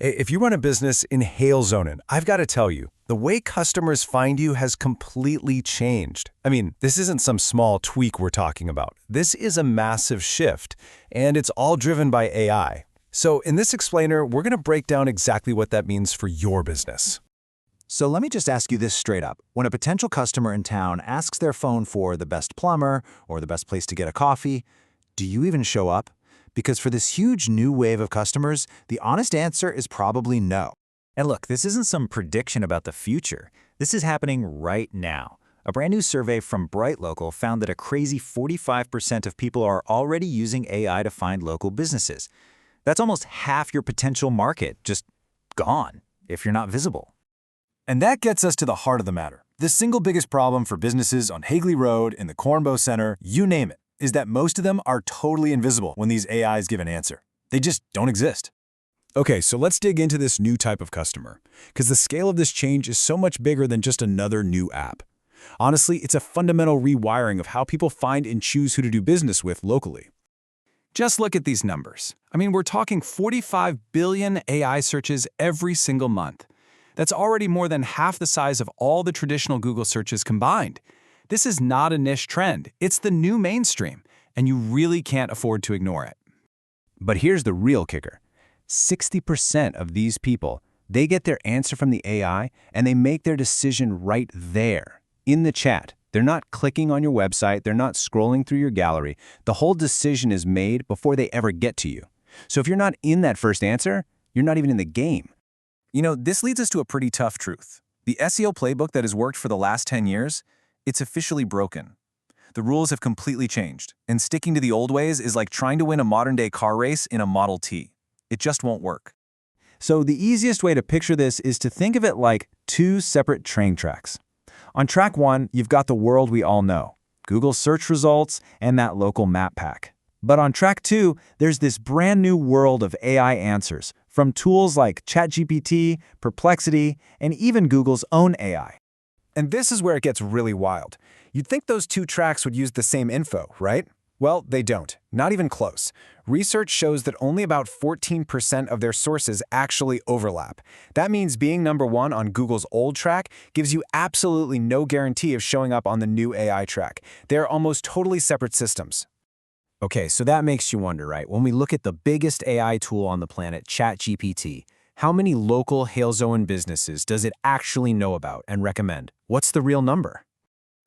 If you run a business in Halesowen, I've got to tell you, the way customers find you has completely changed. I mean, this isn't some small tweak we're talking about. This is a massive shift, and it's all driven by AI. So in this explainer, we're going to break down exactly what that means for your business. So let me just ask you this straight up. When a potential customer in town asks their phone for the best plumber or the best place to get a coffee, do you even show up? Because for this huge new wave of customers, the honest answer is probably no. And look, this isn't some prediction about the future. This is happening right now. A brand new survey from Bright Local found that a crazy 45% of people are already using AI to find local businesses. That's almost half your potential market, just gone, if you're not visible. And that gets us to the heart of the matter. The single biggest problem for businesses on Hagley Road, in the Cornbow Center, you name it, is that most of them are totally invisible when these AIs give an answer. They just don't exist. Okay, so let's dig into this new type of customer, because the scale of this change is so much bigger than just another new app. Honestly, it's a fundamental rewiring of how people find and choose who to do business with locally. Just look at these numbers. I mean, we're talking 45 billion AI searches every single month. That's already more than half the size of all the traditional Google searches combined. This is not a niche trend. It's the new mainstream, and you really can't afford to ignore it. But here's the real kicker. 60% of these people, they get their answer from the AI, and they make their decision right there, in the chat. They're not clicking on your website. They're not scrolling through your gallery. The whole decision is made before they ever get to you. So if you're not in that first answer, you're not even in the game. You know, this leads us to a pretty tough truth. The SEO playbook that has worked for the last 10 years, it's officially broken. The rules have completely changed, and sticking to the old ways is like trying to win a modern-day car race in a Model T. It just won't work. So the easiest way to picture this is to think of it like two separate train tracks. On track one, you've got the world we all know, Google search results and that local map pack. But on track two, there's this brand new world of AI answers from tools like ChatGPT, Perplexity, and even Google's own AI. And this is where it gets really wild. You'd think those two tracks would use the same info, right? Well, they don't. Not even close. Research shows that only about 14% of their sources actually overlap. That means being number one on Google's old track gives you absolutely no guarantee of showing up on the new AI track. They're almost totally separate systems. Okay, so that makes you wonder, right? When we look at the biggest AI tool on the planet, ChatGPT, how many local Halesowen businesses does it actually know about and recommend? What's the real number?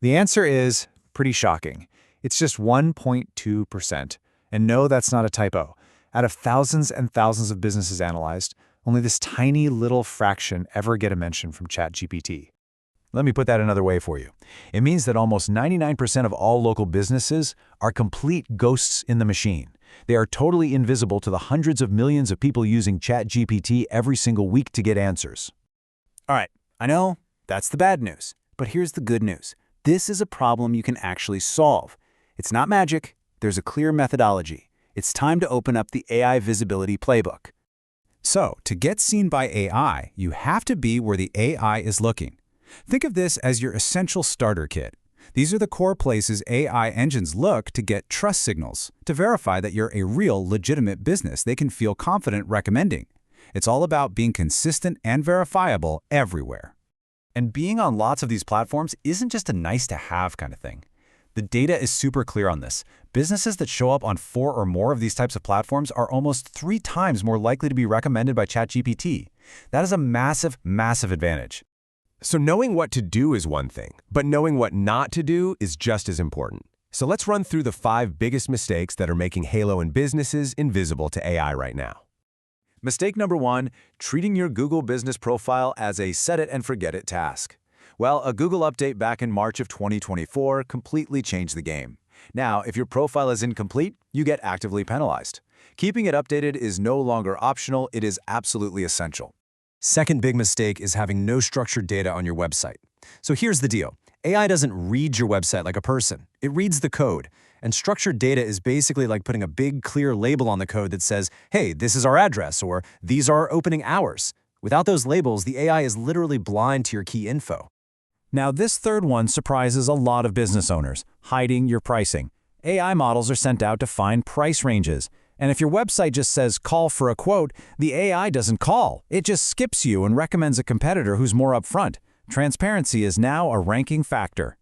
The answer is pretty shocking. It's just 1.2%. And no, that's not a typo. Out of thousands and thousands of businesses analyzed, only this tiny little fraction ever get a mention from ChatGPT. Let me put that another way for you. It means that almost 99% of all local businesses are complete ghosts in the machine. They are totally invisible to the hundreds of millions of people using ChatGPT every single week to get answers. All right, I know that's the bad news, but here's the good news. This is a problem you can actually solve. It's not magic. There's a clear methodology. It's time to open up the AI visibility playbook. So, to get seen by AI, you have to be where the AI is looking. Think of this as your essential starter kit. These are the core places AI engines look to get trust signals, to verify that you're a real, legitimate business they can feel confident recommending. It's all about being consistent and verifiable everywhere. And being on lots of these platforms isn't just a nice-to-have kind of thing. The data is super clear on this. Businesses that show up on 4 or more of these types of platforms are almost 3 times more likely to be recommended by ChatGPT. That is a massive, massive advantage. So knowing what to do is one thing, but knowing what not to do is just as important. So let's run through the 5 biggest mistakes that are making Halesowen businesses invisible to AI right now. Mistake number 1, treating your Google business profile as a set-it-and-forget-it task. Well, a Google update back in March of 2024 completely changed the game. Now, if your profile is incomplete, you get actively penalized. Keeping it updated is no longer optional, it is absolutely essential. Second big mistake is having no structured data on your website. So here's the deal. AI doesn't read your website like a person. It reads the code. And structured data is basically like putting a big, clear label on the code that says, hey, this is our address, or these are our opening hours. Without those labels, the AI is literally blind to your key info. Now, this third one surprises a lot of business owners, hiding your pricing. AI models are sent out to find price ranges. And if your website just says call for a quote, the AI doesn't call. It just skips you and recommends a competitor who's more upfront. Transparency is now a ranking factor.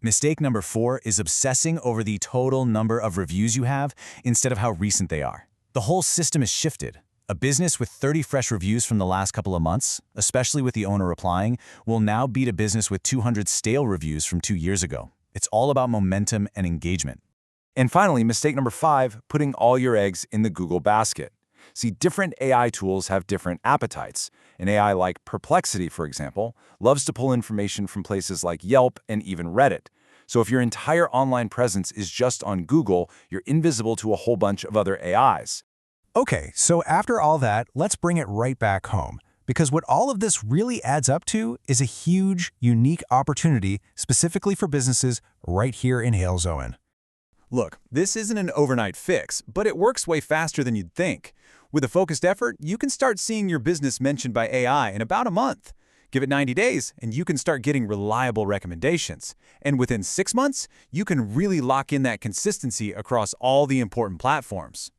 Mistake number 4 is obsessing over the total number of reviews you have instead of how recent they are. The whole system is shifted. A business with 30 fresh reviews from the last couple of months, especially with the owner replying, will now beat a business with 200 stale reviews from 2 years ago. It's all about momentum and engagement. And finally, mistake number 5, putting all your eggs in the Google basket. See, different AI tools have different appetites. An AI like Perplexity, for example, loves to pull information from places like Yelp and even Reddit. So if your entire online presence is just on Google, you're invisible to a whole bunch of other AIs. Okay, so after all that, let's bring it right back home. Because what all of this really adds up to is a huge, unique opportunity specifically for businesses right here in Halesowen. Look, this isn't an overnight fix, but it works way faster than you'd think. With a focused effort, you can start seeing your business mentioned by AI in about a month. Give it 90 days, and you can start getting reliable recommendations. And within 6 months, you can really lock in that consistency across all the important platforms.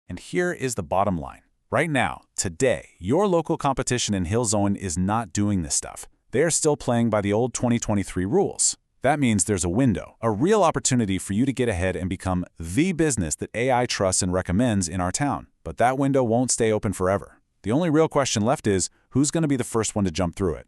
And here is the bottom line. Right now, today, your local competition in Halesowen is not doing this stuff. They're still playing by the old 2023 rules. That means there's a window, a real opportunity for you to get ahead and become the business that AI trusts and recommends in our town. But that window won't stay open forever. The only real question left is, who's going to be the first one to jump through it?